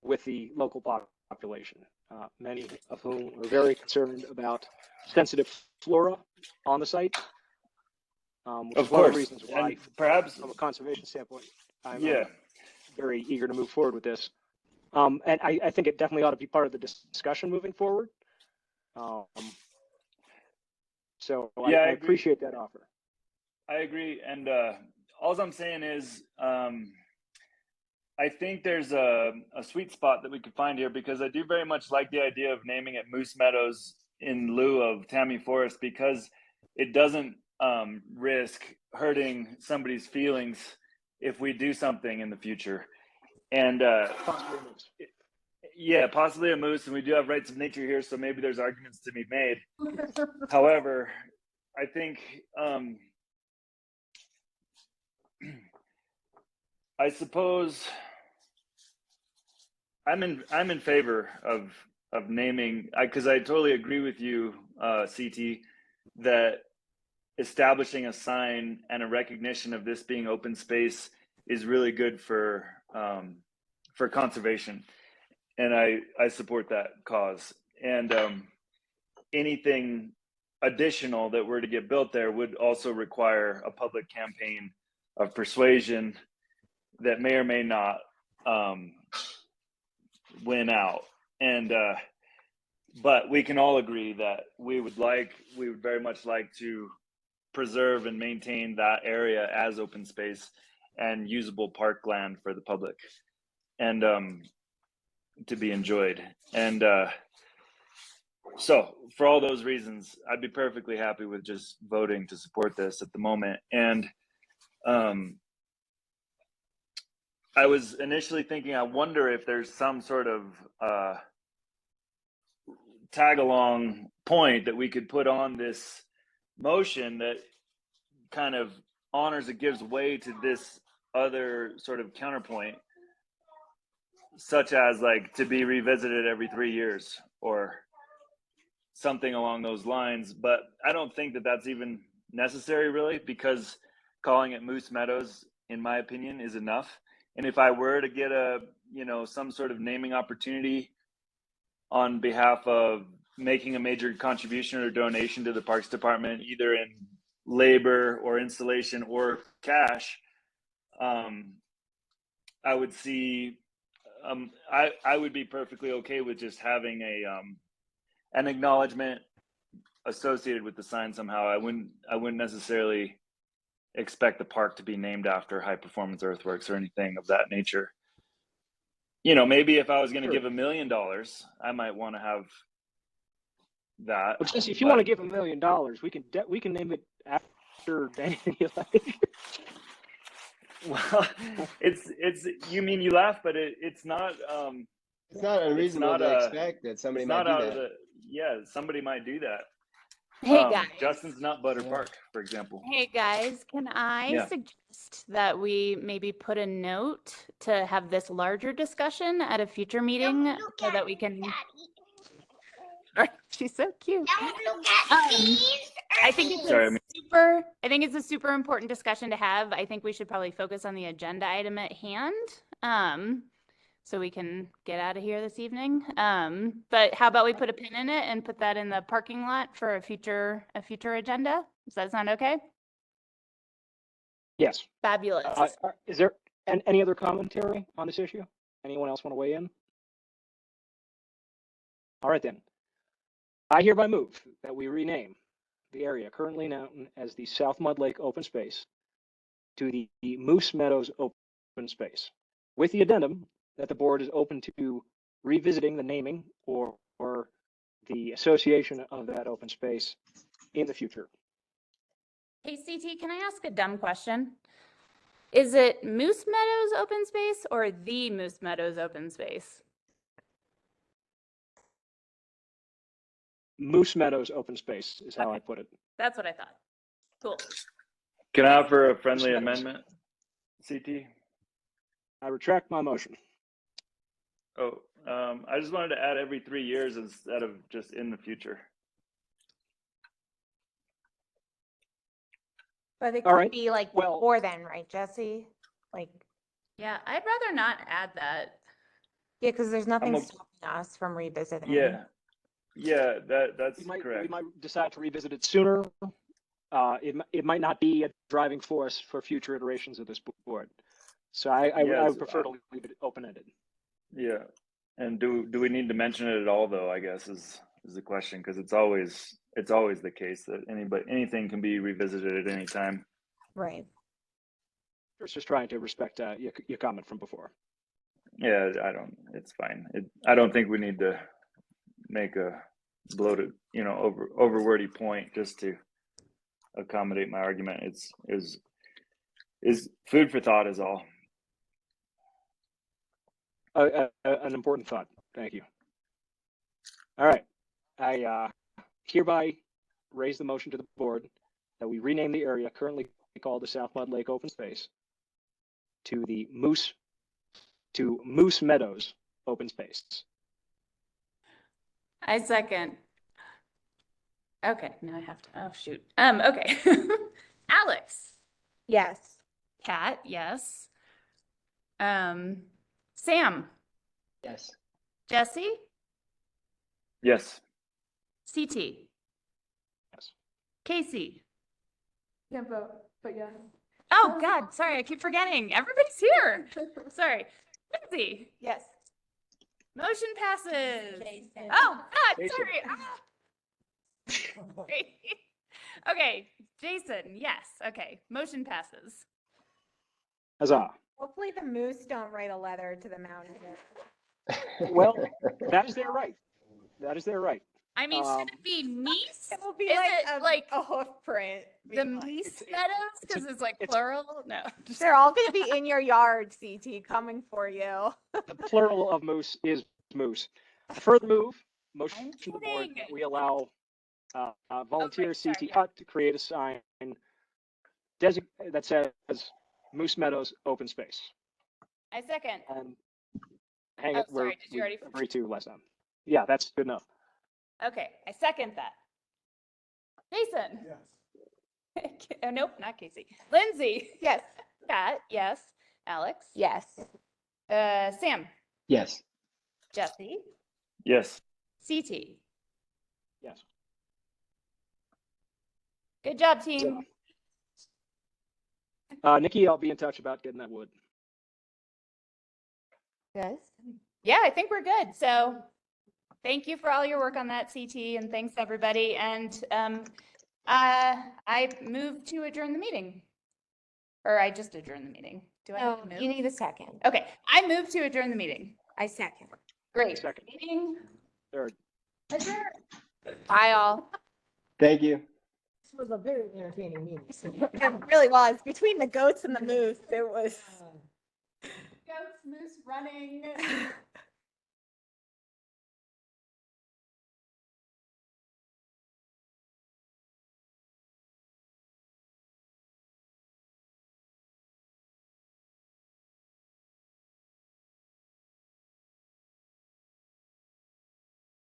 with the local population, many of whom are very concerned about sensitive flora on the site. Which
Of
is one of the
course,
reasons why,
and perhaps
from a conservation standpoint, I'm
yeah.
very eager to move forward with this. And I think it definitely ought to be part of the discussion moving forward. So
Yeah,
I appreciate that offer.
I agree. And all I'm saying is I think there's a sweet spot that we could find here, because I do very much like the idea of naming it Moose Meadows in lieu of Tammy Forest, because it doesn't risk hurting somebody's feelings if we do something in the future. And
Possibly a moose.
Yeah, possibly a moose, and we do have rights of nature here, so maybe there's arguments to be made. However, I think I suppose I'm in favor of naming, because I totally agree with you, CT, that establishing a sign and a recognition of this being open space is really good for conservation, and I support that cause. And anything additional that were to get built there would also require a public campaign of persuasion that may or may not win out. And but we can all agree that we would very much like to preserve and maintain that area as open space and usable parkland for the public, and to be enjoyed. And so for all those reasons, I'd be perfectly happy with just voting to support this at the moment. And I was initially thinking, I wonder if there's some sort of tag along point that we could put on this motion that kind of honors it, gives way to this other sort of counterpoint, such as like to be revisited every 3 years or something along those lines. But I don't think that that's even necessary, really, because calling it Moose Meadows, in my opinion, is enough. And if I were to get some sort of naming opportunity on behalf of making a major contribution or donation to the Parks Department, either in labor or installation or cash, I would see I would be perfectly okay with just having an acknowledgement associated with the sign somehow. I wouldn't necessarily expect the park to be named after High Performance Earthworks or anything of that nature. You know, maybe if I was going to give $1 million, I might want to have that.
Well, Jesse, if you want to give $1 million, we can name it after anything you like.
Well, it's you mean you laugh, but it's not.
It's not unreasonable to expect that somebody
it's
might
not
do
out
that.
of the somebody might do that.
Hey guys.
Justin's Nut Butter Park, for example.
Hey guys, can I suggest that we maybe put a note to have this larger discusussion at a future meeting so that we can. She's so cute. I think it's I think it's a super important discussion to have. I think we should probably focus on the agenda item at hand. So we can get out of here this evening. But how about we put a pin in it and put that in the parking lot for a future agenda? Does that sound okay?
Yes.
Fabulous.
Is there any other commentary on this issue? Anyone else want to weigh in? All right then. I hereby move that we rename the area currently known as the South Mud Lake Open Space to the Moose Meadows Open Space, with the addendum that the board is open to revisiting the naming or the association of that open space in the future.
Hey, CT, can I ask a dumb question? Is it Moose Meadows Open Space or the Moose Meadows Open Space?
Moose Meadows Open Space is how I put it.
That's what I thought. Cool.
Can I offer a friendly amendment, CT?
I retract my motion.
Oh, I just wanted to add every 3 years instead of just in the future.
But it
All
could
right.
be like
Well-
before then, right, Jesse? Like,
Yeah, I'd rather not add that.
yeah, because there's nothing
a-
stopping us from revisiting.
Yeah, that's
We
correct.
might decide to revisit it sooner. It might not be a driving force for future iterations of this board. So I
Yes,
would prefer to leave it open-ended.
Yeah, and do we need to mention it at all, though? I guess is the question, because it's always the case that anything can be revisited at any time.
Right.
It's just trying to respect your comment from before.
Yeah, it's fine. I don't think we need to make a bloated, over wordy point just to accommodate my argument. Is food for thought is all.
An important thought. Thank you. All right. I hereby raise the motion to the board that we rename the area currently called the South Mud Lake Open Space to the Moose Meadows Open Space.
I second. Okay, now I have to, oh shoot. Okay. Alex.
Yes.
Kat, yes. Sam.
Yes.
Jesse.
Yes.
CT.
Yes.
Casey.
Can't vote, but yeah.
Oh God, sorry, I keep forgetting. Everybody's here. Sorry. Lindsay.
Yes.
Motion passes.
Jason.
Oh God,
Jason.
sorry. Okay, Jason, yes. Okay, motion passes.
Huzzah.
Hopefully the moose don't write a letter to the mountain.
Well, that is their right. That is their right.
I mean, should it be Meese?
It will be
Is
like
it like
a hoof print.
the Meese Meadows? Because it's like plural? No. just-
They're all going to be in your yard, CT, coming for you.
The plural of moose is moose. A further move, motion
I'm
to the board
kidding.
that we allow volunteer
sorry,
CT
yeah.
Hut to create a sign that says Moose Meadows Open Space.
I second.
And hang
Oh,
it where
sorry, did you
we
already-
agreed to last time. Yeah, that's good enough.
Okay, I second that. Jason.
Yes.
Oh, nope, not Casey. Lindsay.
Yes.
Kat, yes. Alex.
Yes.
Sam.
Yes.
Jesse.
Yes.
CT.
Yes.
Good job, team.
Nikki, I'll be in touch about getting that wood.
Yes.
yeah, I think we're good. So thank you for all your work on that, CT, and thanks everybody. And I move to adjourn the meeting. Or I just adjourned the meeting. Do I
No,
need to
you
move?
need a second.
Okay, I move to adjourn the meeting.
I second.
Great.
Second.
Meeting
Third.
adjourned.
Bye all.
Thank you.
This was a very entertaining meeting.
It really was. Between the goats and the moose, it was.
Goats, moose running.